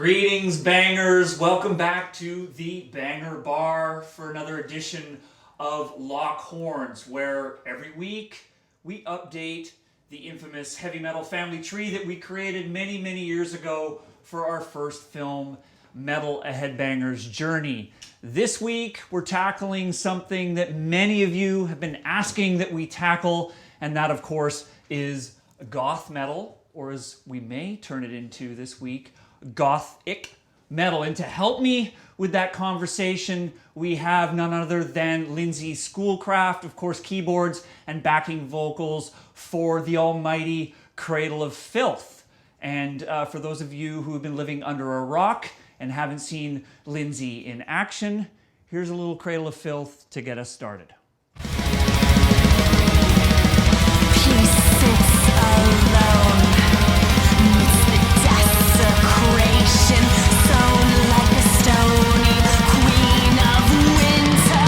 Greetings, bangers. Welcome back to the Banger Bar for another edition of Lock Horns, where every week we update the infamous heavy metal family tree that we created many, many years ago for our first film, Metal a Headbanger's Journey. This week, we're tackling something that many of you have been asking that we tackle, and that, of course, is goth metal, or as we may turn it into this week, gothic metal. And to help me with that conversation, we have none other than Lindsay Schoolcraft, of course, keyboards and backing vocals for the almighty Cradle of Filth. And for those of you who have been living under a rock and haven't seen Lindsay in action, here's a little Cradle of Filth to get us started. Peace sits alone midst the desecration, sown like a stony queen of winter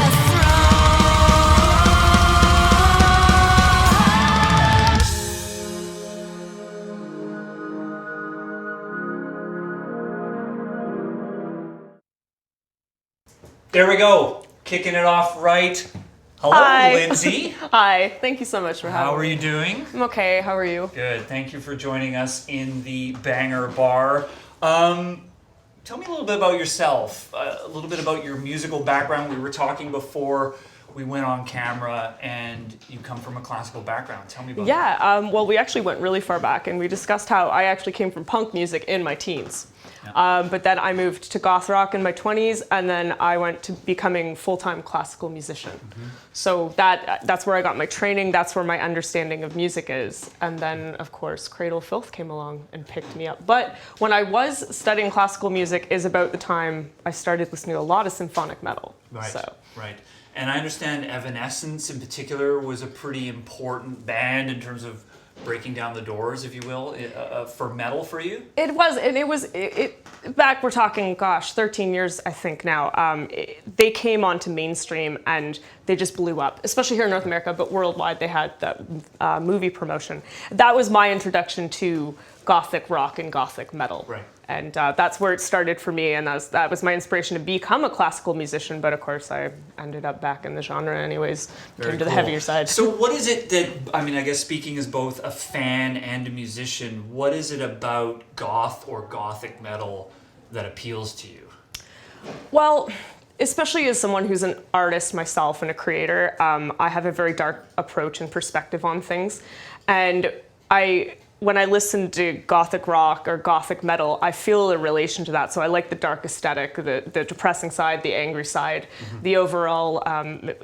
There we go. Kicking it off right. Hello, Hi. Lindsay. Hi, thank you so much for having me. How are you doing? I'm okay, how are you? Good. Thank you for joining us in the Banger Bar. Tell me a little bit about yourself, a little bit about your musical background. We were talking before we went on camera, and you come from a classical background. Tell me about that. Yeah, well, we actually went really far back, and we discussed how I actually came from punk music in my teens. But then I moved to goth rock in my 20s, and then I went to becoming full-time classical musician. So that's where I got my training, that's where my understanding of music is. And then, of course, Cradle of Filth came along and picked me up. But when I was studying classical music is about the time I started listening to a lot of symphonic metal. Right, So. right. And I understand Evanescence in particular was a pretty important band in terms of breaking down the doors, if you will, for metal for you? It was, and it was, back we're talking, gosh, 13 years, I think now, they came onto mainstream and they just blew up, especially here in North America, but worldwide they had the movie promotion. That was my introduction to gothic rock and gothic metal. Right. And that's where it started for me, and that was my inspiration to become a classical musician, but of course I ended up back in the genre anyways, came to the heavier side. So what is it that, I mean, I guess speaking as both a fan and a musician, what is it about goth or gothic metal that appeals to you? Well, especially as someone who's an artist myself and a creator, I have a very dark approach and perspective on things. And when I listen to gothic rock or gothic metal, I feel a relation to that. So I like the dark aesthetic, the depressing side, the angry side, the overall,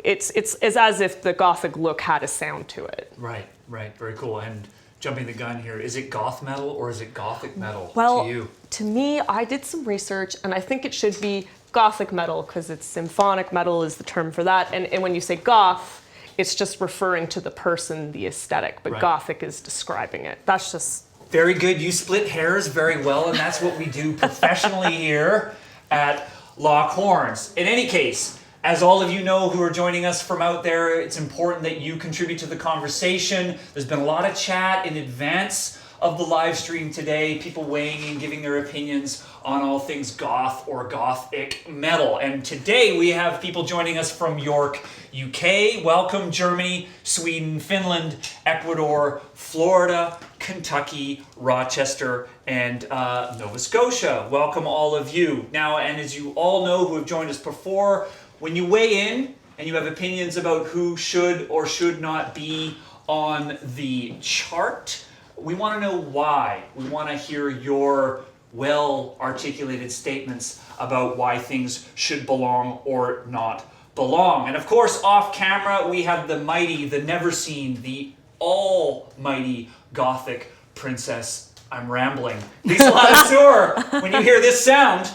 it's as if the gothic look had a sound to it. Right, right, very cool. And jumping the gun here, is it goth metal or is it gothic metal to you? Well, to me, I did some research and I think it should be gothic metal because it's symphonic metal is the term for that. And when you say goth, it's just referring to the person, the aesthetic, but Right. gothic is describing it. That's just... Very good. You split hairs very well, and that's what we do professionally here at Lock Horns. In any case, as all of you know who are joining us from out there, it's important that you contribute to the conversation. There's been a lot of chat in advance of the live stream today, people weighing in, giving their opinions on all things goth or gothic metal. And today we have people joining us from York, UK. Welcome, Germany, Sweden, Finland, Ecuador, Florida, Kentucky, Rochester, and Nova Scotia. Welcome all of you. Now, and as you all know who have joined us before, when you weigh in and you have opinions about who should or should not be on the chart, we want to know why. We want to hear your well-articulated statements about why things should belong or not belong. And of course, off camera, we have the mighty, the never-seen, the almighty Gothic princess. I'm rambling. Lisa Lattour, when you hear this sound...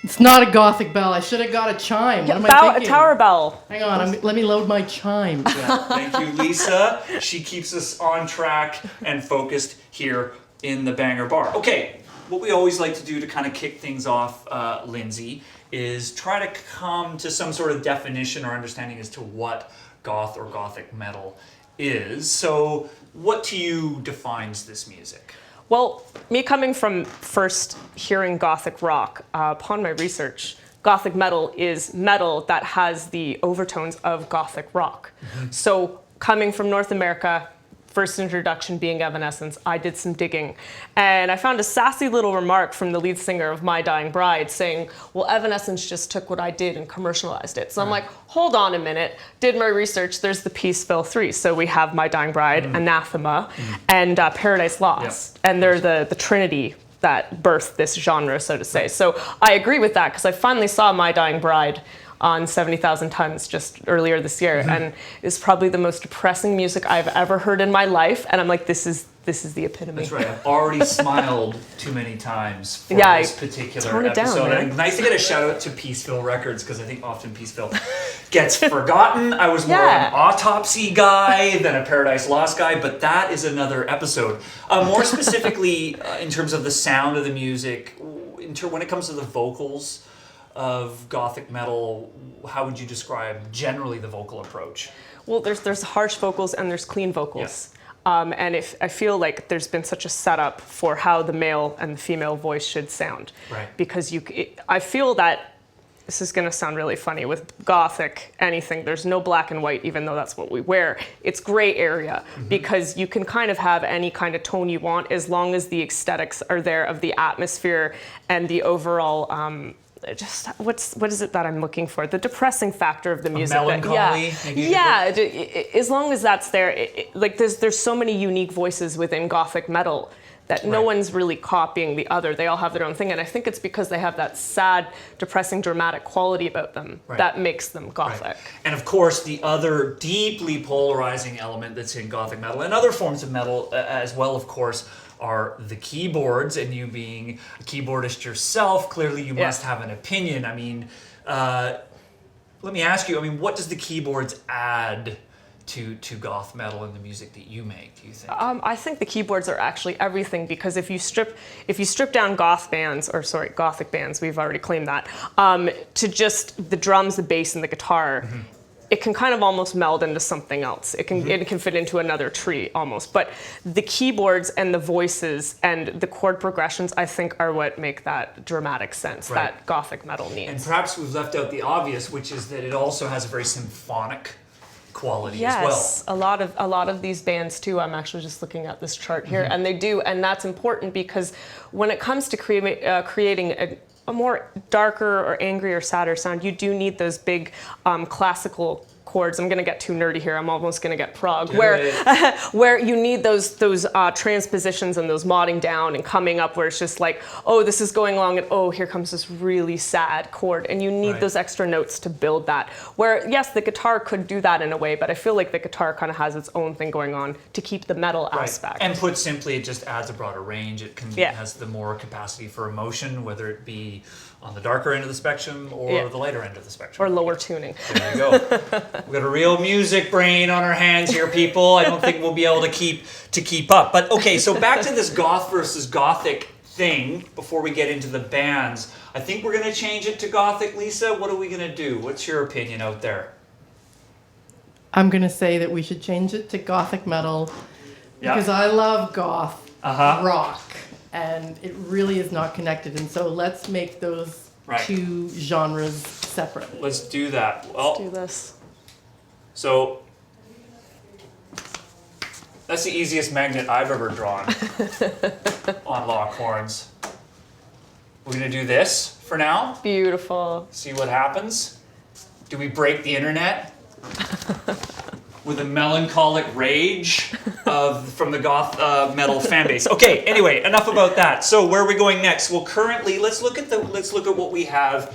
It's not a gothic bell. I should have got a chime. What am I A thinking? tower bell. Hang on, let me load my chime. Yeah, thank you, Lisa. She keeps us on track and focused here in the Banger Bar. Okay, what we always like to do to kind of kick things off, Lindsay, is try to come to some sort of definition or understanding as to what goth or gothic metal is. So what to you defines this music? Well, me coming from first hearing Gothic rock, upon my research, Gothic metal is metal that has the overtones of Gothic rock. So coming from North America, first introduction being Evanescence, I did some digging. And I found a sassy little remark from the lead singer of My Dying Bride saying, well, Evanescence just took what I did and commercialized it. So I'm like, hold on a minute. Did my research, there's the Peaceville 3. So we have My Dying Bride, Anathema, and Paradise Lost. And they're the trinity that birthed this genre, so to say. So I agree with that, because I finally saw My Dying Bride on 70,000 Tons just earlier this year, and it's probably the most depressing music I've ever heard in my life. And I'm like, this is the epitome. That's right. I've already smiled too many times for this particular tone it down, episode. man. And nice to get a shout out to Peaceville Records, because I think often Peaceville gets forgotten. I was more of an Autopsy guy than a Paradise Lost guy, but that is another episode. More specifically, in terms of the sound of the music, when it comes to the vocals of Gothic metal, how would you describe generally the vocal approach? Well, there's harsh vocals and there's clean vocals. And I feel like there's been such a setup for how the male and the female voice should sound. Right. Because I feel that, this is going to sound really funny, with Gothic anything, there's no black and white, even though that's what we wear. It's gray area, because you can kind of have any kind of tone you want as long as the aesthetics are there of the atmosphere and the overall just what is it that I'm looking for? The depressing factor of the music. Melancholy. As long as that's there, like there's so many unique voices within Gothic metal that no one's really copying the other. They all have their own thing, and I think it's because they have that sad, depressing, dramatic quality about them that makes them Gothic. Right. And of course, the other deeply polarizing element that's in Gothic metal and other forms of metal as well, of course, are the keyboards. And you being a keyboardist yourself, clearly you must have an opinion. I mean, let me ask you, what does the keyboards add to goth metal and the music that you make, do you think? I think the keyboards are actually everything, because if you strip down Gothic bands, we've already claimed that, to just the drums, the bass, and the guitar, it can kind of almost meld into something else. It can fit into another tree almost. But the keyboards and the voices and the chord progressions, I think, are what make that dramatic sense that Gothic metal needs. And perhaps we've left out the obvious, which is that it also has a very symphonic quality as well. Yes, a lot of these bands too. I'm actually just looking at this chart here, and they do, and that's important, because when it comes to creating a more darker or angrier, sadder sound, you do need those big classical chords. I'm going to get too nerdy here. I'm almost going to get prog, where you need those transpositions and those modding down and coming up, where it's just like, oh, this is going along, and oh, here comes this really sad chord, and you need those extra notes to build that. Where yes, the guitar could do that in a way, but I feel like the guitar kind of has its own thing going on to keep the metal aspect. And put simply, it just adds a broader range. It has the more capacity for emotion, whether it be on the darker end of the spectrum or the lighter end of the spectrum. Or lower tuning. There you go. We've got a real music brain on our hands here, people. I don't think we'll be able to keep up. But okay, so back to this goth versus gothic thing before we get into the bands. I think we're going to change it to gothic. Lisa, what are we going to do? What's your opinion out there? I'm going to say that we should change it to Gothic metal because I love goth rock. And it really is not connected. And so let's make those two genres separate. Let's do that. Well, Let's do this. So that's the easiest magnet I've ever drawn on lock horns. We're going to do this for now. Beautiful. See what happens. Do we break the internet? With a melancholic rage from the goth metal fan base. Okay, anyway, enough about that. So where are we going next? Well, currently, let's look at what we have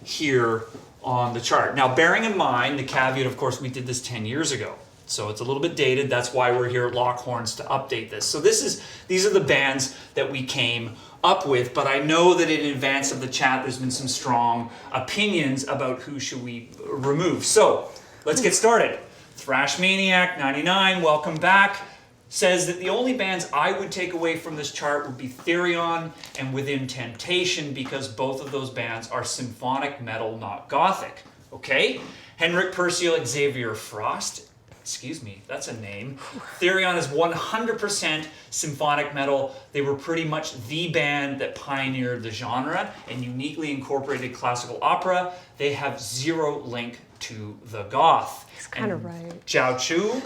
here on the chart. Now, bearing in mind the caveat, of course, we did this 10 years ago. So it's a little bit dated. That's why we're here at Lockhorns to update this. So these are the bands that we came up with, but I know that in advance of the chat, there's been some strong opinions about who should we remove. So let's get started. Thrash Maniac 99, welcome back, says that the only bands I would take away from this chart would be Therion and Within Temptation, because both of those bands are symphonic metal, not gothic. Okay? Henrik Perciel, Xavier Frost excuse me, that's a name. Therion is 100% symphonic metal. They were pretty much the band that pioneered the genre and uniquely incorporated classical opera. They have zero link to the goth. He's kind of right. Zhao Chu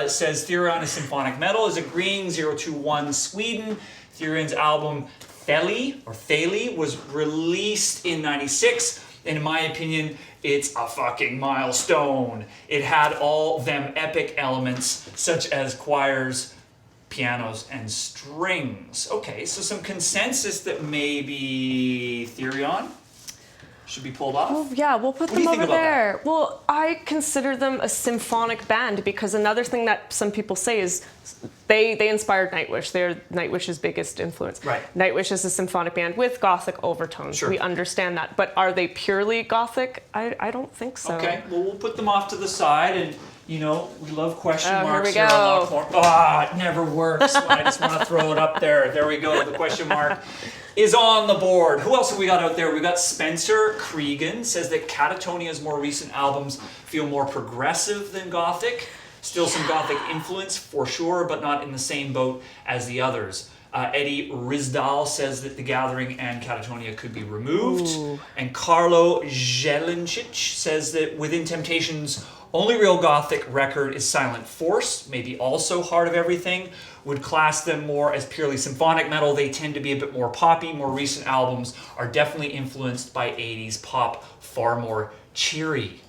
says Therion is symphonic metal, is agreeing. 021 Sweden. Therion's album Theli was released in 96. And in my opinion, it's a fucking milestone. It had all them epic elements, such as choirs, pianos, and strings. Okay, so some consensus that maybe Therion should be pulled off? Well, yeah, we'll put them over there. Well, I consider them a symphonic band because another thing that some people say is they inspired Nightwish. They're Nightwish's biggest influence. Right. Nightwish is a symphonic band with gothic overtones. Sure. We understand that. But are they purely gothic? I don't think so. Okay, well, we'll put them off to the side and, you know, we love question marks here we here go. on Lockhorn. Ah, it never works. I just want to throw it up there. There we go. The question mark is on the board. Who else have we got out there? We got Spencer Cregan says that Catatonia's more recent albums feel more progressive than gothic. Still some gothic influence for sure, but not in the same boat as the others. Eddie Rizdal says that The Gathering and Catatonia could be removed. Ooh. And Carlo Jelencic says that Within Temptation's only real gothic record is Silent Force, maybe also Heart of Everything. Would class them more as purely symphonic metal. They tend to be a bit more poppy. More recent albums are definitely influenced by 80s pop, far more cheery.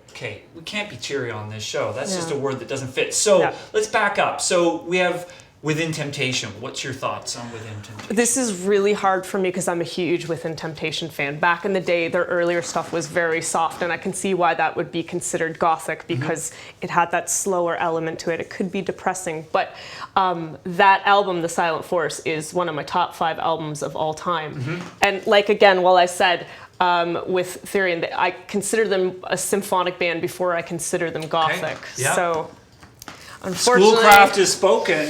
Okay, we can't be cheery on this show. That's just a word that doesn't fit. So let's back up. So we have Within Temptation. What's your thoughts on Within Temptation? This is really hard for me because I'm a huge Within Temptation fan. Back in the day, their earlier stuff was very soft, and I can see why that would be considered gothic because it had that slower element to it. It could be depressing, but that album, The Silent Force, is one of my top 5 albums of all time. And like, again, while I said with Therion, I consider them a symphonic band before I consider them gothic. Okay. Yep. So unfortunately, Schoolcraft is spoken.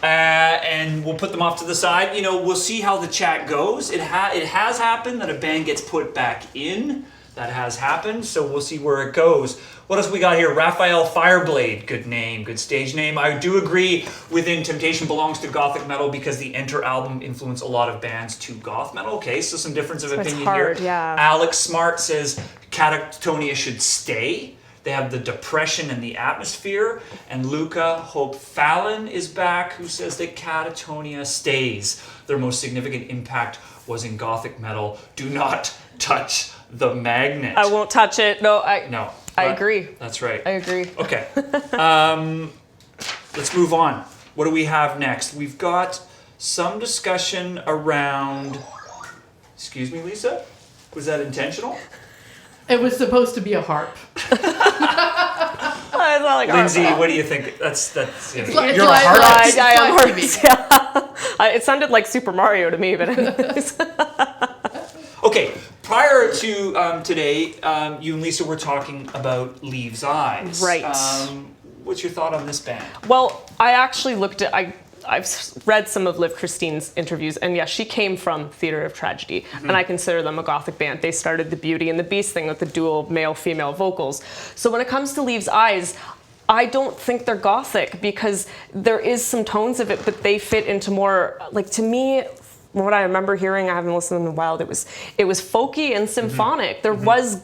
And we'll put them off to the side. You know, we'll see how the chat goes. It has happened that a band gets put back in. That has happened, so we'll see where it goes. What else we got here? Raphael Fireblade. Good name, good stage name. I do agree Within Temptation belongs to gothic metal because the Enter album influenced a lot of bands to goth metal. Okay, so some difference of opinion hard, here. yeah. Alex Smart says Catatonia should stay. They have the depression and the atmosphere. And Luca Hope Fallon is back, who says that Catatonia stays. Their most significant impact was in gothic metal. Do not touch the magnet. I won't touch it. No, I agree. That's right. I agree. Okay. Let's move on. What do we have next? We've got some discussion around... Excuse me, Lisa? Was that intentional? It was supposed to be a harp. It's not like Lindsay, harp. what do you think? That's you know, It's you're like- a harpist. I am Flash harpist. Yeah. It sounded like Super Mario to me, but anyways. Okay, prior to today, you and Lisa were talking about Leaves' Eyes. Right. What's your thought on this band? Well, I actually looked at... I've read some of Liv Christine's interviews, and yes, she came from Theatre of Tragedy, and I consider them a gothic band. They started the Beauty and the Beast thing with the dual male-female vocals. So when it comes to Leaves' Eyes, I don't think they're gothic because there is some tones of it, but they fit into more, like, to me, what I remember hearing, I haven't listened in a while, it was folky and symphonic. There was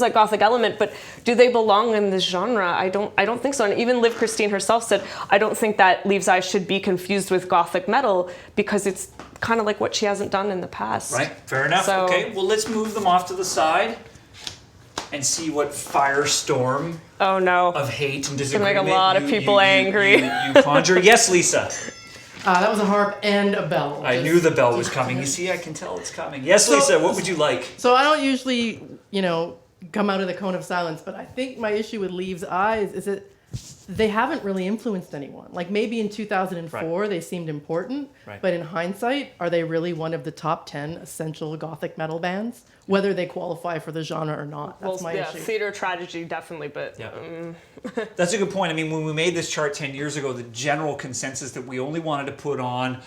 a gothic element, but do they belong in this genre? I don't think so. And even Liv Christine herself said, I don't think that Leaves' Eyes should be confused with gothic metal because it's kind of like what she hasn't done in the past. Right, fair enough. So, okay, well, let's move them off to the side and see what firestorm of hate and disagreement make a lot of people angry. You conjure. Yes, Lisa. That was a harp and a bell. I knew the bell was coming. You see, I can tell it's coming. Yes, Lisa, what would you like? So I don't usually, come out of the cone of silence, but I think my issue with Leaves' Eyes is that they haven't really influenced anyone. Like maybe in 2004 they seemed important, but in hindsight, are they really one of the top 10 essential gothic metal bands? Whether they qualify for the genre or not. That's my issue. Theatre of Tragedy, definitely, but... Yeah. That's a good point. I mean, when we made this chart 10 years ago, the general consensus that we only wanted to put on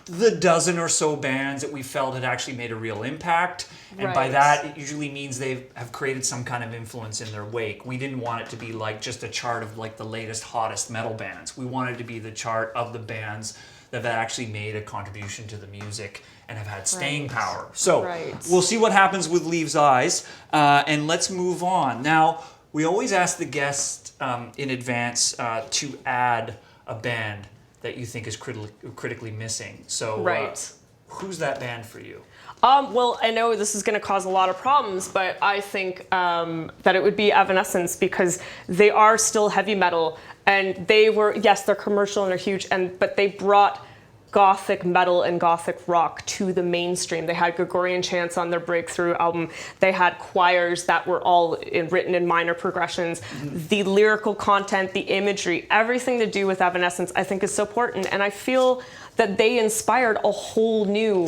the dozen or so bands that we felt had actually made a real impact. And by Right. that, it usually means they have created some kind of influence in their wake. We didn't want it to be like just a chart of like the latest, hottest metal bands. We wanted it to be the chart of the bands that have actually made a contribution to the music and have had staying Right. power. So Right. we'll see what happens with Leaves' Eyes, and let's move on. Now, we always ask the guest in advance to add a band that you think is critically missing. So Right. who's that band for you? Well, I know this is going to cause a lot of problems, but I think that it would be Evanescence because they are still heavy metal, and they were, yes, they're commercial and they're huge, but they brought gothic metal and gothic rock to the mainstream. They had Gregorian chants on their breakthrough album. They had choirs that were all written in minor progressions. The lyrical content, the imagery, everything to do with Evanescence, I think is so important. And I feel that they inspired a whole new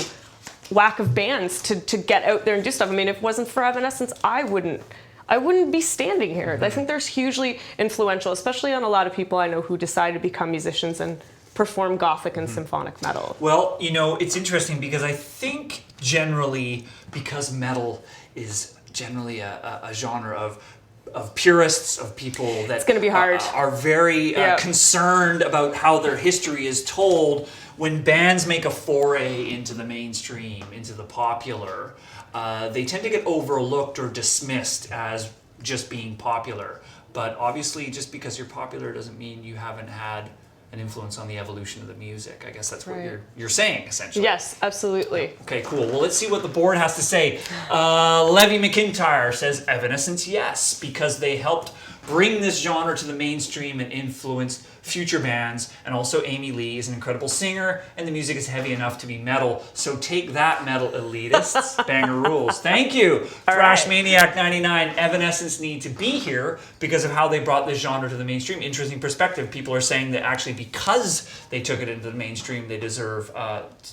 whack of bands to get out there and do stuff. I mean, if it wasn't for Evanescence, I wouldn't be standing here. I think they're hugely influential, especially on a lot of people I know who decided to become musicians and perform gothic and symphonic metal. Well, you know, it's interesting because I think generally, because metal is generally a genre of purists, of people that It's gonna be hard. Are very Yeah. concerned about how their history is told. When bands make a foray into the mainstream, into the popular, they tend to get overlooked or dismissed as just being popular. But obviously, just because you're popular doesn't mean you haven't had an influence on the evolution of the music. I guess that's what Right. you're saying, essentially. Yes, absolutely. Okay, cool. Well, let's see what the board has to say. Levy McIntyre says Evanescence, yes, because they helped bring this genre to the mainstream and influenced future bands. And also Amy Lee is an incredible singer, and the music is heavy enough to be metal. So take that, metal elitists. Banger rules. Thank you. All Thrash right. Maniac 99, Evanescence need to be here because of how they brought this genre to the mainstream. Interesting perspective. People are saying that actually because they took it into the mainstream, they deserve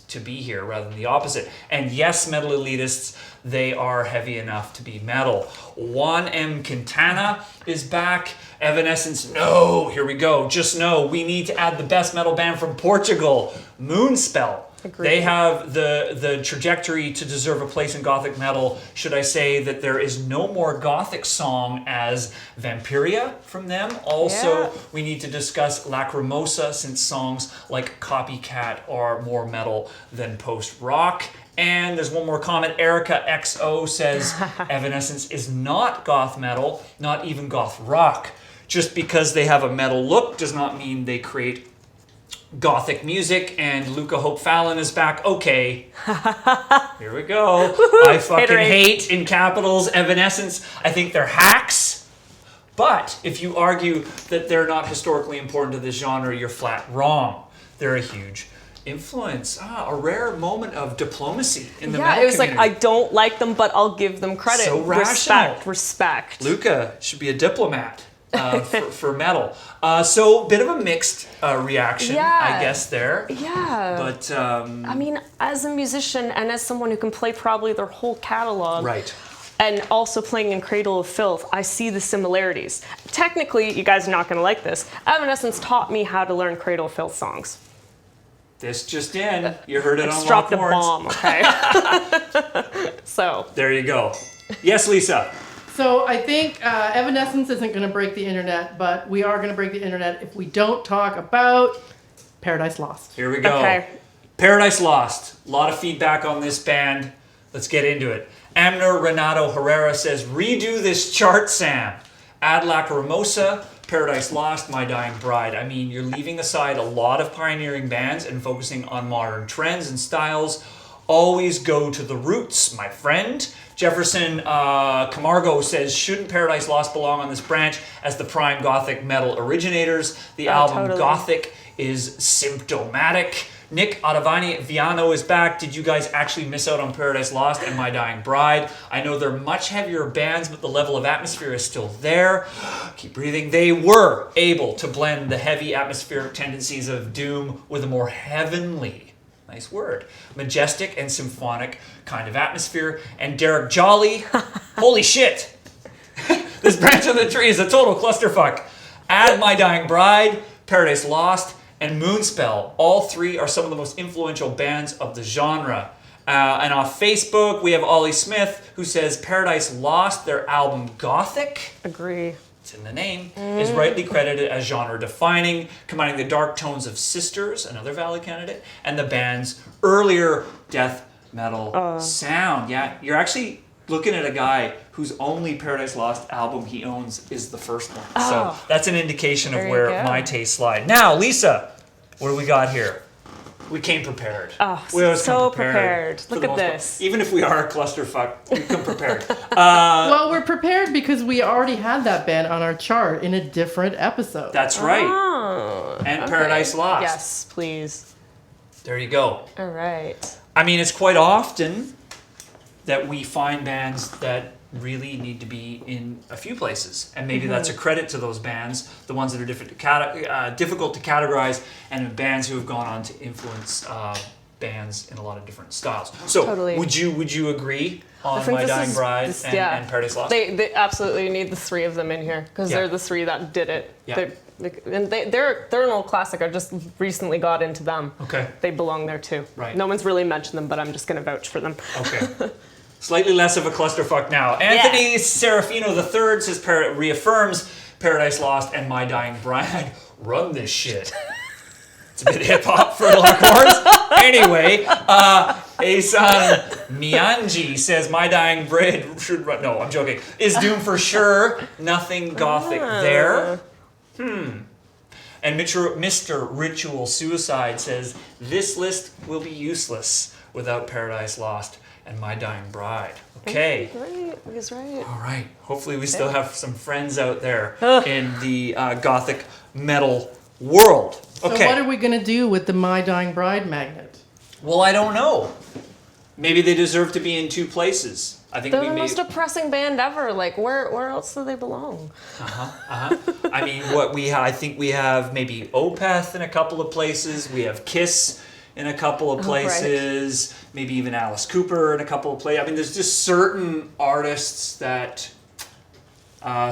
to be here rather than the opposite. And yes, metal elitists, they are heavy enough to be metal. Juan M. Quintana is back. Evanescence, no. Here we go. Just know we need to add the best metal band from Portugal, Moonspell. Agreed. They have the trajectory to deserve a place in gothic metal. Should I say that there is no more gothic song as Vampiria from them? Also, Yeah. we need to discuss Lacrimosa, since songs like Copycat are more metal than post-rock. And there's one more comment. Erica XO says Evanescence is not goth metal, not even goth rock. Just because they have a metal look does not mean they create gothic music. And Luca Hope Fallon is back. Okay, here we go. I fucking Haterade. hate, in capitals, Evanescence. I think they're hacks. But if you argue that they're not historically important to this genre, you're flat wrong. They're a huge influence. A rare moment of diplomacy in the Yeah, metal it was like, I community. don't like them, but I'll give them credit. So rational. Respect. Luca should be a diplomat for metal. So bit of a mixed reaction, Yeah. I guess, there. Yeah. But I mean, as a musician and as someone who can play probably their whole catalog, right. and also playing in Cradle of Filth, I see the similarities. Technically, you guys are not going to like this. Evanescence taught me how to learn Cradle of Filth songs. This just in. You heard it Just on dropped a Longhorns. bomb, okay? So, There you go. Yes, Lisa. So I think Evanescence isn't going to break the internet, but we are going to break the internet if we don't talk about Paradise Lost. Here we go. okay. Paradise Lost. A lot of feedback on this band. Let's get into it. Amner Renato Herrera says, redo this chart, Sam. Add Lacrimosa, Paradise Lost, My Dying Bride. I mean, you're leaving aside a lot of pioneering bands and focusing on modern trends and styles. Always go to the roots, my friend. Jefferson Camargo says, shouldn't Paradise Lost belong on this branch as the prime gothic metal originators? The album totally. Gothic is symptomatic. Nick Ottavani Viano is back. Did you guys actually miss out on Paradise Lost and My Dying Bride? I know they're much heavier bands, but the level of atmosphere is still there. Keep breathing. They were able to blend the heavy atmospheric tendencies of Doom with a more heavenly, nice word, majestic and symphonic kind of atmosphere. And Derek Jolly, holy shit, this branch of the tree is a total clusterfuck. Add My Dying Bride, Paradise Lost, and Moonspell. All three are some of the most influential bands of the genre. And off Facebook, we have Ollie Smith, who says Paradise Lost, their album Gothic, Agree. it's in the name, is rightly credited as genre-defining, combining the dark tones of Sisters, another valid candidate, and the band's earlier death metal sound. Yeah, you're actually looking at a guy whose only Paradise Lost album he owns is the first one. So that's an indication of There you where go. my tastes lie. Now, Lisa, what do we got here? We came prepared. Oh, We always so come prepared. for Look the at most part. this. Even if we are a clusterfuck, we come prepared. Well, we're prepared because we already had that band on our chart in a different episode. That's right. Oh, And okay. Paradise Lost. Yes, please. There you go. All right. I mean, it's quite often that we find bands that really need to be in a few places, and maybe that's a credit to those bands, the ones that are difficult to categorize, and bands who have gone on to influence bands in a lot of different styles. So, Totally. would you agree on think My this Dying is- Bride this- and, yeah. and Paradise Lost? They absolutely need the three of them in here because Yeah. they're the three that did it. Yeah. They're an old classic. I just recently got into them. Okay. They belong there too. Right. No one's really mentioned them, but I'm just going to vouch for them. Okay. Slightly less of a clusterfuck now. Anthony Serafino III says reaffirms Paradise Lost and My Dying Bride. Run this shit. It's a bit hip hop for Lockhorns. Anyway, Asan Miyanji says My Dying Bride should run. No, I'm joking. Is doomed for sure. Nothing gothic there. And Mr. Ritual Suicide says this list will be useless without Paradise Lost and My Dying Bride. Okay. Right. He's right. All right. Hopefully we still have some friends out there in the gothic metal world. Okay. So what are we going to do with the My Dying Bride magnet? Well, I don't know. Maybe they deserve to be in two places. I think They're we the may. most depressing band ever. Like, where else do they belong? I mean, I think we have maybe Opeth in a couple of places. We have Kiss in a couple of places. Maybe even Alice Cooper in a couple of places. I mean, there's just certain artists that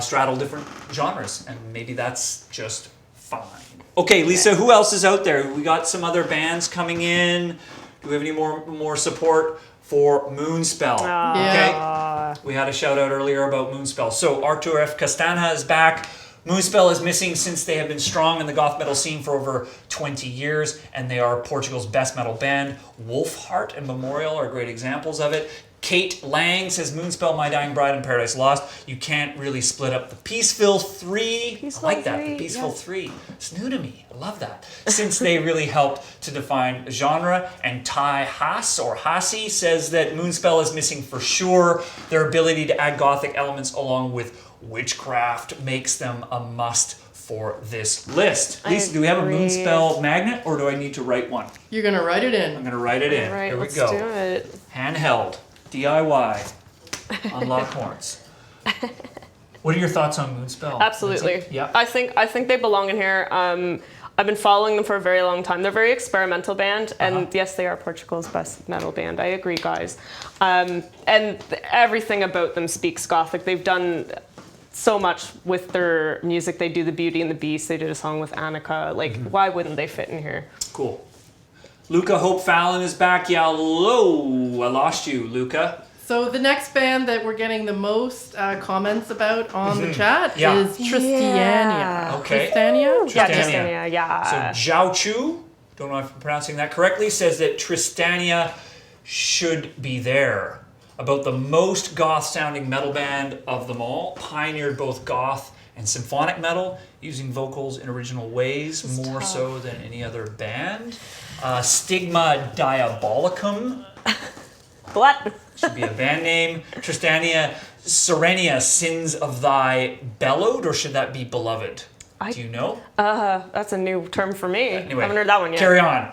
straddle different genres, and maybe that's just fine. Okay, Lisa, who else is out there? We got some other bands coming in. Do we have any more support for Moonspell? Okay. We had a shout out earlier about Moonspell. So Artur F. Castana is back. Moonspell is missing since they have been strong in the goth metal scene for over 20 years, and they are Portugal's best metal band. Wolfheart and Memorial are great examples of it. Kate Lang says Moonspell, My Dying Bride, and Paradise Lost. You can't really split up the Peaceville 3. I like that, the Peaceville 3. It's new to me. I love that. Since they really helped to define genre. And Ty Haas, or Hasi, says that Moonspell is missing for sure. Their ability to add gothic elements along with witchcraft makes them a must for this list. Lisa, do we have a Moonspell magnet, or do I need to write one? You're going to write it in. I'm going to write it in. All right, Here we let's go. do it. Handheld, DIY, on Lockhorns. What are your thoughts on Moonspell? Absolutely. Lindsay? Yeah. I think they belong in here. I've been following them for a very long time. They're a very experimental band, and yes, they are Portugal's best metal band. I agree, guys. And everything about them speaks gothic. They've done so much with their music. They do The Beauty and the Beast. They did a song with Annika. Like, why wouldn't they fit in here? Cool. Luca Hope Fallon is back. Yeah, hello. I lost you, Luca. So the next band that we're getting the most comments about on the chat Yeah. is Tristania. Okay. Tristania? Yeah, Tristania. Tristania, yeah. So Zhao Chu, don't know if I'm pronouncing that correctly, says that Tristania should be there. About the most goth-sounding metal band of them all, pioneered both goth and symphonic metal, using vocals in original ways, more so than any other band. Stigma Diabolicum What? should be a band name. Tristania Serenia, Sins of Thy Bellowed, or should that be Beloved? Do you know? That's a new term for me. Anyway, Haven't heard that one yet. Carry on.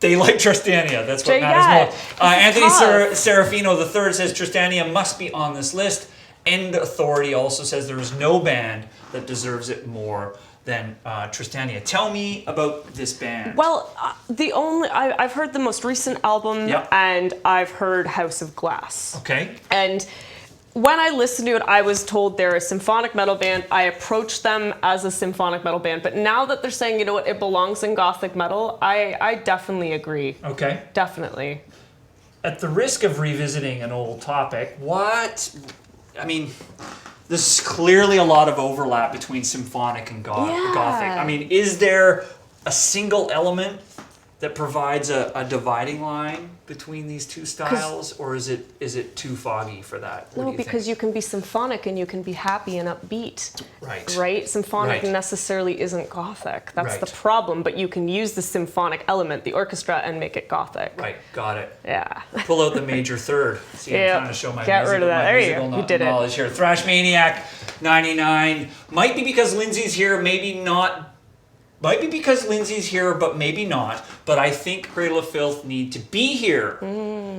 They like Tristania. That's what Yeah, matters most. Anthony tough. Serafino III says Tristania must be on this list. End Authority also says there is no band that deserves it more than Tristania. Tell me about this band. Well, I've heard the most recent album, Yep. and I've heard House of Glass. Okay. And when I listened to it, I was told they're a symphonic metal band. I approached them as a symphonic metal band, but now that they're saying, you know what, it belongs in gothic metal, I definitely agree. Okay. Definitely. At the risk of revisiting an old topic, there's clearly a lot of overlap between symphonic and gothic. I mean, is there a single element that provides a dividing line between these two styles, or is it too foggy for that? What do No, you because think? you can be symphonic and you can be happy and upbeat. Right. Right? Symphonic Right. necessarily isn't gothic. That's the Right. problem, but you can use the symphonic element, the orchestra, and make it gothic. Right, got it. Yeah. Pull out the major third. See, Yeah. I'm trying to show my Get rid of that. There you go. You did it. knowledge here. Thrash Maniac 99. Might be because Lindsay's here, maybe not. Might be because Lindsay's here, but maybe not. But I think Cradle of Filth need to be here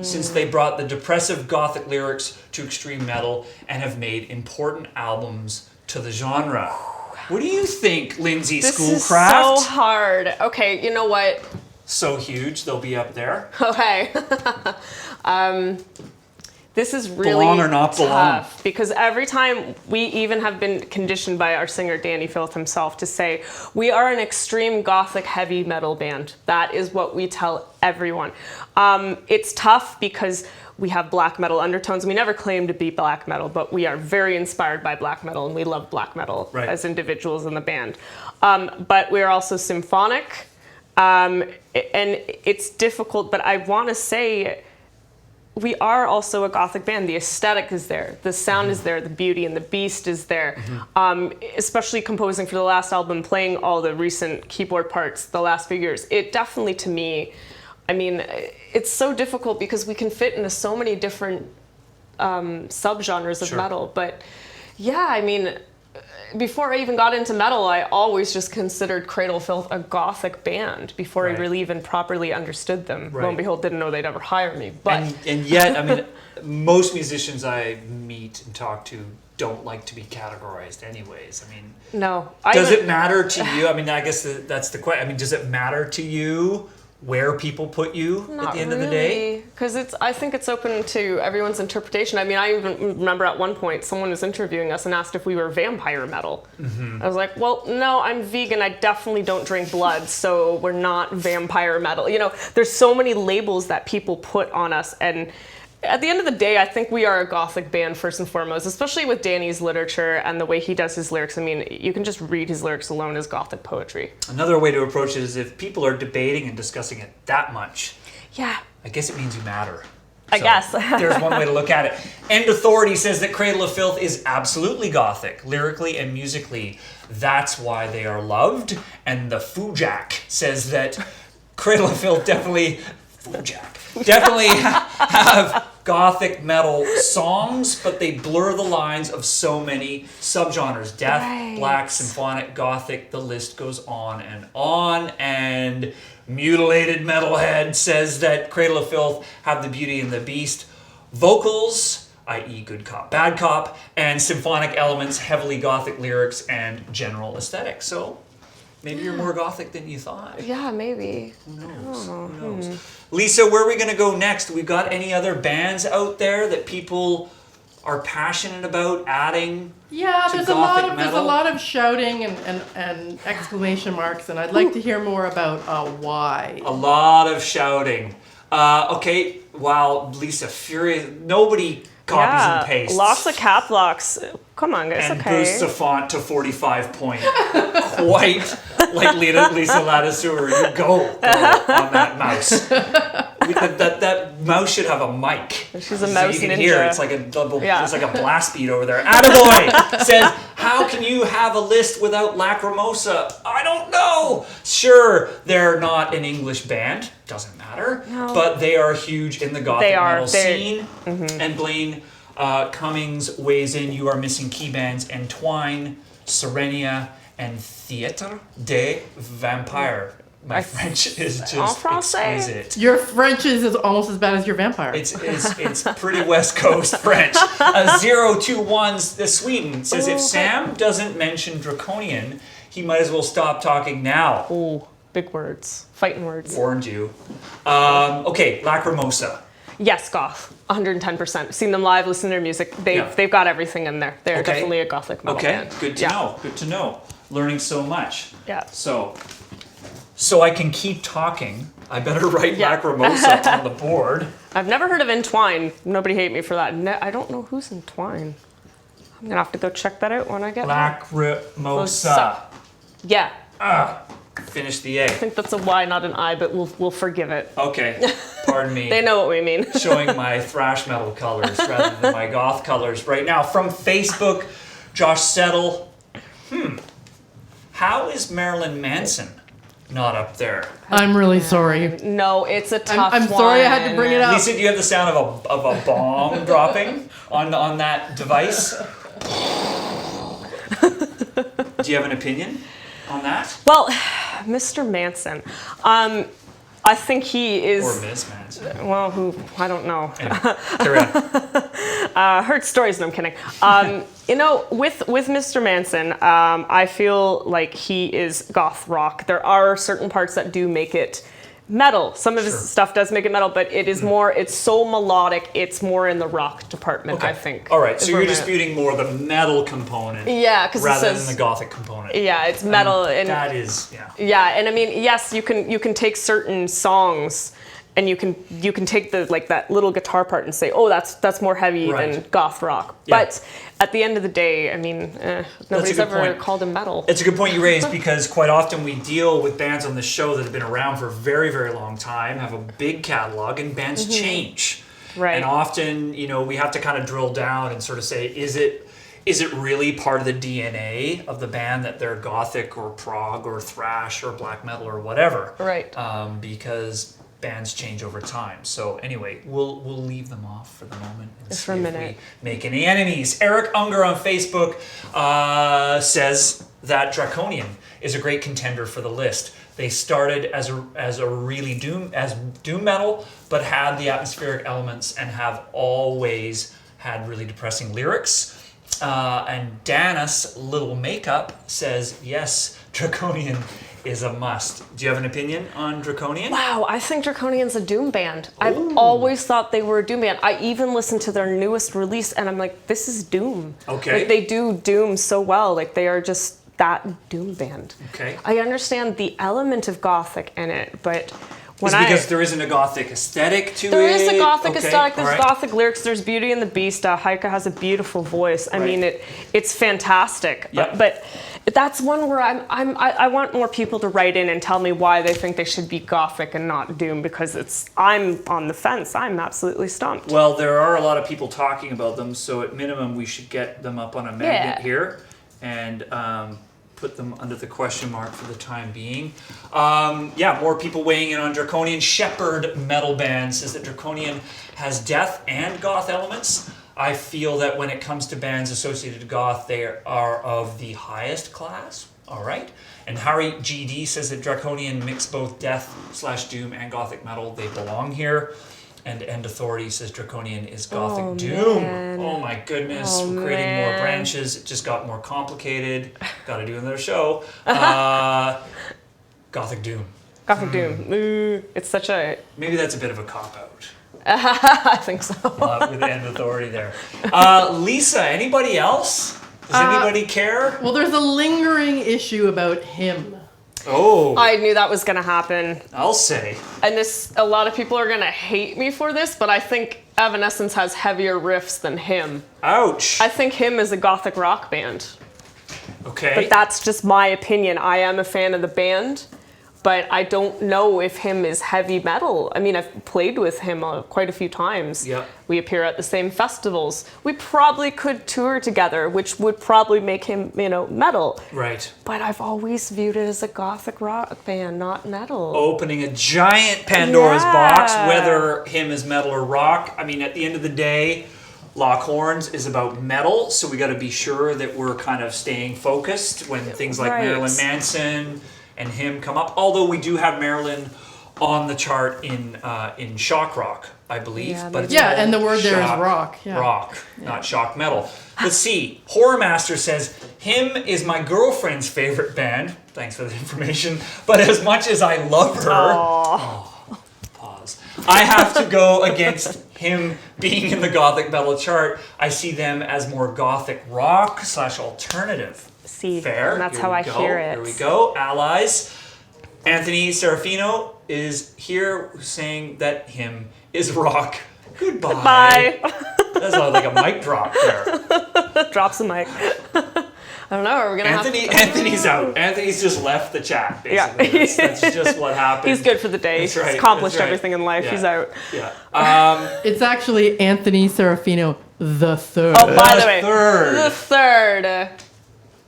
since they brought the depressive gothic lyrics to extreme metal and have made important albums to the genre. What do you think, Lindsay Schoolcraft? This is so hard. Okay, you know what? So huge, they'll be up there. Okay. This is really Belong or not belong? tough because every time we even have been conditioned by our singer Danny Filth himself to say we are an extreme gothic heavy metal band. That is what we tell everyone. It's tough because we have black metal undertones. We never claim to be black metal, but we are very inspired by black metal and we love black metal as individuals in the band. But we're also symphonic, and it's difficult, but I want to say we are also a gothic band. The aesthetic is there, the sound is there, the beauty and the beast is there. Especially composing for the last album, playing all the recent keyboard parts the last few years. It definitely, to me, I mean, it's so difficult because we can fit into so many different subgenres of metal. But yeah, I mean, before I even got into metal, I always just considered Cradle of Filth a gothic band before I really even properly understood them. Lo and behold, didn't know they'd ever hire me. But and yet, I mean, most musicians I meet and talk to don't like to be categorized anyways. I mean, no. Does it matter to you? I mean, I guess that's the question. I mean, does it matter to you where people put you at the end of the day? Because I think it's open to everyone's interpretation. I mean, I even remember at one point someone was interviewing us and asked if we were vampire metal. I was like, well, no, I'm vegan. I definitely don't drink blood, so we're not vampire metal. You know, there's so many labels that people put on us, and at the end of the day, I think we are a gothic band first and foremost, especially with Danny's literature and the way he does his lyrics. I mean, you can just read his lyrics alone as gothic poetry. Another way to approach it is if people are debating and discussing it that much, yeah, I guess it means you matter. I guess. There's one way to look at it. End Authority says that Cradle of Filth is absolutely gothic, lyrically and musically. That's why they are loved. And the Fujak says that Cradle of Filth definitely have gothic metal songs, but they blur the lines of so many subgenres. Death, black, symphonic, gothic, the list goes on. And Mutilated Metalhead says that Cradle of Filth have the beauty and the beast. Vocals, i.e. good cop, bad cop, and symphonic elements, heavily gothic lyrics, and general aesthetic. So maybe you're more gothic than you thought. Yeah, maybe. Who knows? Who knows? Lisa, where are we going to go next? We've got any other bands out there that people are passionate about adding? Yeah, to there's gothic a metal? lot of shouting and exclamation marks, and I'd like to hear more about why. A lot of shouting. Okay, wow, Lisa, furious. Nobody copies and pastes. Lots of cap locks. Come on, guys. And Okay. boosts the font to 45 point. Quite like Lisa Ladiseur. You go on that mouse. That mouse should have a mic. She's a so mouse you can ninja. hear it. It's like a double. Yeah. It's like a blast beat over there. Attaboy says, "How can you have a list without Lacrimosa?" I don't know. Sure, they're not an English band. Doesn't matter. No. But they are huge in the gothic metal scene. Mm-hmm. And Blaine Cummings weighs in. You are missing key bands Entwine, Serenia, and Theatre des Vampires. My French is just exquisite. Your French is almost as bad as your vampire. It's pretty West Coast French. 021 Sweden says if Sam doesn't mention Draconian, he might as well stop talking now. Ooh, big words. Fighting words. Warned you. Okay, Lacrimosa. Yes, goth. 110%. Seen them live, listened to their music. They've got everything in there. They're definitely a gothic metal band. Good to know. Good to know. Learning so much. Yeah. So I can keep talking. I better write Lacrimosa on the board. I've never heard of Entwine. Nobody hate me for that. I don't know who's Entwine. I'm gonna have to go check that out when I get home. Lacrimosa. Yeah. Finish the A. I think that's a Y, not an I, but we'll forgive it. Okay. Pardon me. They know what we mean. Showing my thrash metal colors rather than my goth colors right now. From Facebook, Josh Settle. How is Marilyn Manson not up there? I'm really sorry. No, it's a tough I'm sorry I had to bring it up. Lisa, do you have the sound of a bomb dropping on that device? Do you have an opinion on that? Well, Mr. Manson, I think he is. Or Ms. Manson. Well, I don't know. Anyway, carry on. Heard stories, no, I'm kidding. With Mr. Manson, I feel like he is goth rock. There are certain parts that do make it metal. Some of his stuff does make it metal, but it is more, it's so melodic, it's more in the rock department, I think. All right, so you're disputing more the metal component rather than the gothic component. Yeah, it's metal. And that is, Yeah, and I mean, yes, you can take certain songs and you can take that little guitar part and say, oh, that's more heavy than goth rock. Yeah. But at the end of the day, I mean, nobody's ever called him metal. It's a good point you raised because quite often we deal with bands on the show that have been around for a very, very long time, have a big catalog, and bands change. Right. And often, we have to kind of drill down and sort of say, is it really part of the DNA of the band that they're gothic or prog or thrash or black metal or whatever? Right. Because bands change over time. So anyway, we'll leave them off for the moment and Just see for a if minute. we make any enemies. Eric Unger on Facebook says that Draconian is a great contender for the list. They started as a really doom metal, but had the atmospheric elements and have always had really depressing lyrics. And Danis Little Makeup says yes, Draconian is a must. Do you have an opinion on Draconian? Wow, I think Draconian's a doom band. I've always thought they were a doom band. I even listened to their newest release and I'm like, this is doom. Okay. Like, they do doom so well. Like, they are just that doom band. Okay. I understand the element of gothic in it, but because there isn't a gothic aesthetic to it? There is a gothic aesthetic, there's right. gothic lyrics, there's Beauty and the Beast. Heike has a beautiful voice. I mean, it's fantastic. Yep. But that's one where I want more people to write in and tell me why they think they should be gothic and not doom, because I'm on the fence. I'm absolutely stumped. Well, there are a lot of people talking about them, so at minimum we should get them up on a magnet here and put them under the question mark for the time being. More people weighing in on Draconian. Shepherd Metal Band says that Draconian has death and goth elements. I feel that when it comes to bands associated to goth, they are of the highest class. All right. And Harry GD says that Draconian mix both death/doom and gothic metal. They belong here. And End Authority says Draconian is gothic doom. Man. Oh my goodness. We're creating more branches. It just got more complicated. Got to do another show. Gothic doom. Gothic doom. Ooh, it's such a... Maybe that's a bit of a cop-out. I think so. With End Authority there. Lisa, anybody else? Does anybody care? Well, there's a lingering issue about him. Oh. I knew that was going to happen. I'll say. And a lot of people are going to hate me for this, but I think Evanescence has heavier riffs than him. Ouch. I think him is a gothic rock band. Okay. But that's just my opinion. I am a fan of the band, but I don't know if him is heavy metal. I mean, I've played with him quite a few times. Yep. We appear at the same festivals. We probably could tour together, which would probably make him, metal. Right. But I've always viewed it as a gothic rock band, not metal. Opening a giant Pandora's box, whether him is metal or rock. I mean, at the end of the day, Lock Horns is about metal, so we got to be sure that we're kind of staying focused when things like Marilyn Manson and him come up. Although we do have Marilyn on the chart in shock rock, I believe. But it's and the word there is rock. Yeah. Rock, not shock metal. Let's see. Horror Master says, him is my girlfriend's favorite band. Thanks for the information. But as much as I love her, pause. I have to go against him being in the gothic metal chart, I see them as more gothic rock / alternative. See, Fair. and that's Here how we I go. hear it. Here we go. Allies. Anthony Serafino is here saying that him is rock. Goodbye. Bye. That's like a mic drop there. Drops the mic. I don't know. Are we gonna Anthony's out. Anthony's just left the chat, basically. Yeah. That's just what happened. He's good for the day. That's right, He's accomplished that's right. everything in life. Yeah. He's out. Yeah. It's actually Anthony Serafino the third. Oh, by the way, third. the third.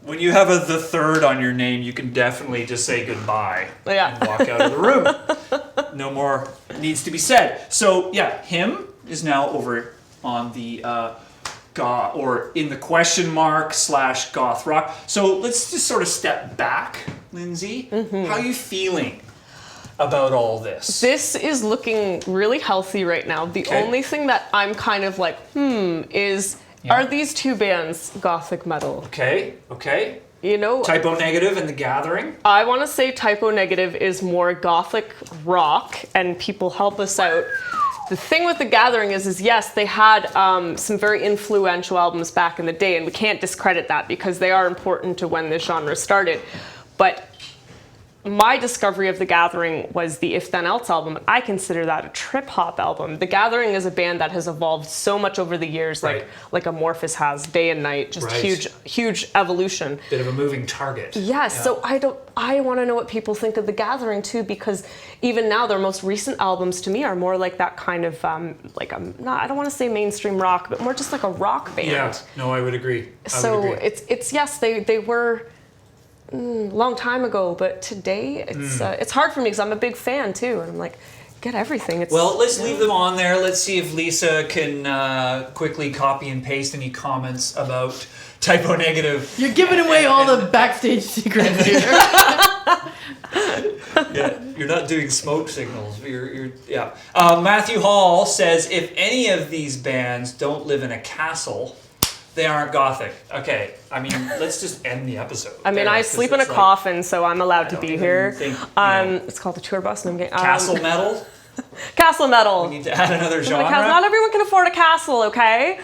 When you have the third on your name, you can definitely just say goodbye Yeah. and walk out of the room. No more needs to be said. So yeah, him is now over on the goth, or in the question mark / goth rock. So let's just sort of step back, Lindsay. How are you feeling about all this? This is looking really healthy right now. The Okay. only thing that I'm kind of like, is, are these two bands gothic metal? Okay. You know, Typo Negative and The Gathering. I want to say Typo Negative is more gothic rock, and people help us out. The thing with The Gathering is yes, they had some very influential albums back in the day, and we can't discredit that because they are important to when this genre started. But my discovery of The Gathering was the If Then Else album. I consider that a trip hop album. The Gathering is a band that has evolved so much over the years, Right. like Amorphous has, day and night, just Right. huge evolution. Bit of a moving target. Yes, Yeah. so I want to know what people think of The Gathering too, because even now their most recent albums to me are more like that kind of I don't want to say mainstream rock, but more just like a rock band. Yeah. No, I would agree. So it's yes, they were long time ago, but today it's hard for me because I'm a big fan too, and I'm like, get everything. It's, Well, let's leave them on there. Let's see if Lisa can quickly copy and paste any comments about Typo Negative. You're giving away all the backstage secrets here. Yeah, you're not doing smoke signals. Yeah. Matthew Hall says, if any of these bands don't live in a castle, they aren't gothic. Okay, I mean, let's just end the episode. I mean, there, I 'cause sleep in a it's like coffin, so I'm allowed I to don't be even here. think, you know, It's called the tour bus, and I'm getting Castle metal. Castle metal. We need to add another Like, genre. not everyone can afford a castle, okay?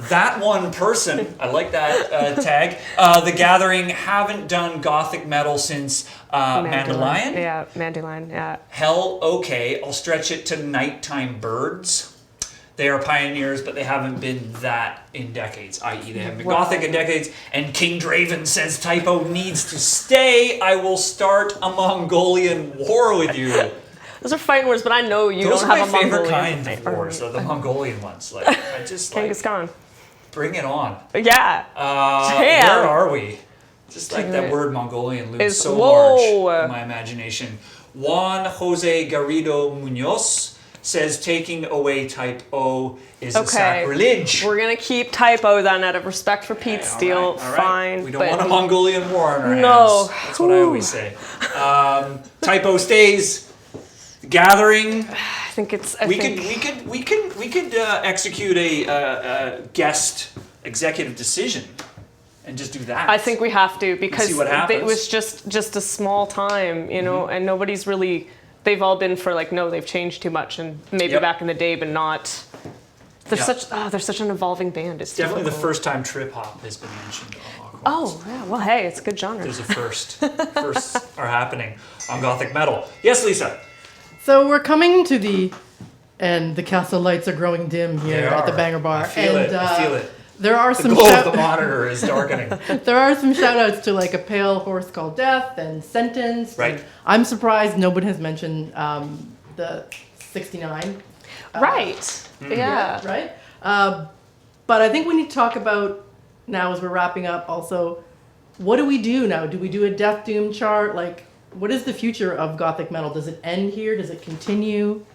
That one person, I like that tag. The Gathering haven't done gothic metal since Mandalion. Yeah, Mandalion, yeah. Hell, okay, I'll stretch it to Nighttime Birds. They are pioneers, but they haven't been that in decades, i.e. they haven't been gothic in decades. And King Draven says Typo needs to stay. I will start a Mongolian war with you. Those are fighting words, but I know you Those don't are have my a favorite Mongolian. kind of wars, the Mongolian ones. Like, I just like, Genghis Khan. bring it on. Yeah. Damn. Where are we? Just like that word Mongolian looms Is- so whoa. large in my imagination. Juan Jose Garrido Munoz says taking away type O is a Okay. sacrilege. We're going to keep Typo then out of respect for Pete Okay, all Steele. right, all right. Fine. We don't but want a Mongolian war on our No. hands. That's what I always say. Typo stays. Gathering. I think it's. We could execute a guest executive decision and just do that. I think we have to because see what happens. it was just a small time, you know, and nobody's really. They've all been for like, no, they've changed too much, and maybe Yep. back in the day, but not. They're Yeah. they're such an evolving band. It's Definitely the difficult. first time trip hop has been mentioned on Lock Oh, yeah. Well, hey, it's a good genre. There's a first. Firsts are happening on gothic metal. Yes, Lisa. So we're coming to the end. The castle lights are growing dim here They at the are. Banger Bar. I feel and, it. I feel it. There are The some glow of the monitor is darkening. there are some shout outs to like A Pale Horse Called Death and Sentence. Right. And I'm surprised nobody has mentioned the 69. Right. Yeah. Right? But I think we need to talk about now as we're wrapping up also, what do we do now? Do we do a Death Doom chart? Like, what is the future of gothic metal? Does it end here? Does it continue?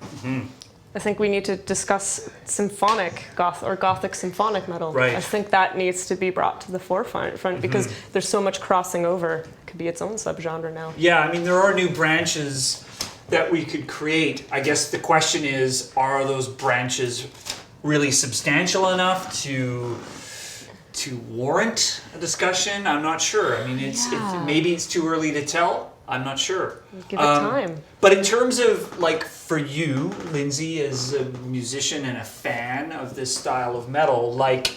I think we need to discuss symphonic gothic symphonic metal. Right. I think that needs to be brought to the forefront because there's so much crossing over. It could be its own subgenre now. Yeah, I mean, there are new branches that we could create. I guess the question is, are those branches really substantial enough to warrant a discussion? I'm not sure. I mean, maybe it's too early to tell. I'm not sure. Give it time. But in terms of, like, for you, Lindsay, as a musician and a fan of this style of metal, like,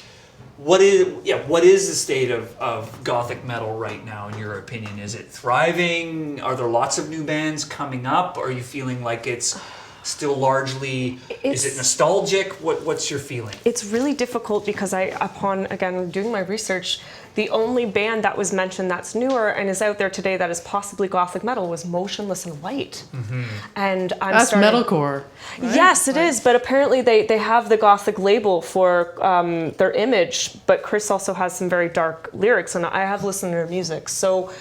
what is the state of gothic metal right now, in your opinion? Is it thriving? Are there lots of new bands coming up? Are you feeling like it's still largely, is it nostalgic? What's your feeling? It's really difficult because upon doing my research, the only band that was mentioned that's newer and is out there today that is possibly gothic metal was Motionless in White. Mm-hmm. And that's metalcore. Right? Yes, it is. But apparently they have the gothic label for their image. But Chris also has some very dark lyrics, and I have listened to their music. So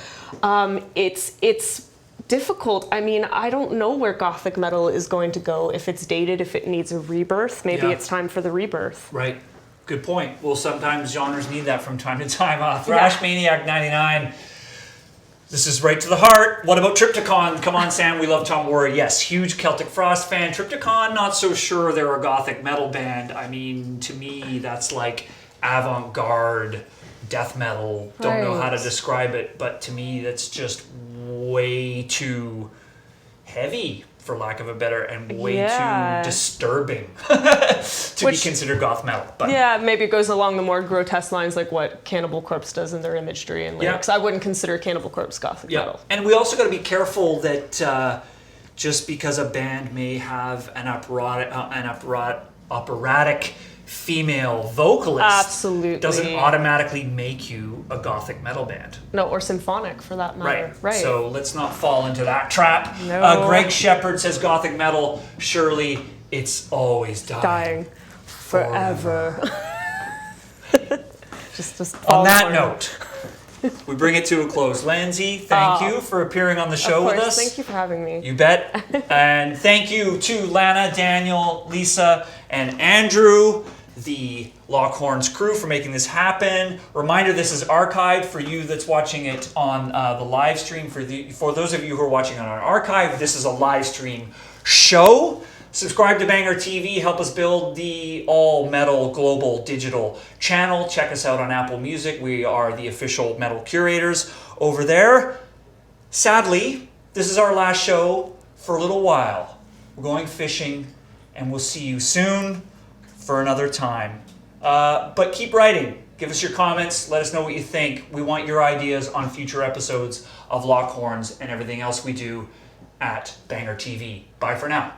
it's difficult. I mean, I don't know where gothic metal is going to go. If it's dated, if it needs a rebirth, maybe it's time for the rebirth. Right. Good point. Well, sometimes genres need that from time to time. Thrash Maniac 99. This is right to the heart. What about Triptychon? Come on, Sam. We love Tom Worrey. Yes, huge Celtic Frost fan. Triptychon, not so sure they're a gothic metal band. I mean, to me, that's like avant-garde death metal. Don't know how to describe it, but to me, that's just way too heavy, for lack of a better, and way too disturbing to be considered goth metal. But maybe it goes along the more grotesque lines like what Cannibal Corpse does in their imagery and lyrics. I wouldn't consider Cannibal Corpse gothic metal. And we also got to be careful that just because a band may have an operatic female vocalist doesn't automatically make you a gothic metal band. No, or symphonic for that matter. Right. So let's not fall into that trap. No. Greg Shepard says gothic metal, surely it's always dying. Forever. just on that note, we bring it to a close. Lindsay, thank you for appearing on the show with us. Thank you for having me. You bet. And thank you to Lana, Daniel, Lisa, and Andrew, the Lockhorns crew, for making this happen. Reminder, this is archived for you that's watching it on the live stream. For those of you who are watching on our archive, this is a live stream show. Subscribe to Banger TV. Help us build the all-metal global digital channel. Check us out on Apple Music. We are the official metal curators over there. Sadly, this is our last show for a little while. We're going fishing, and we'll see you soon for another time. But keep writing. Give us your comments. Let us know what you think. We want your ideas on future episodes of Lockhorns and everything else we do at Banger TV. Bye for now.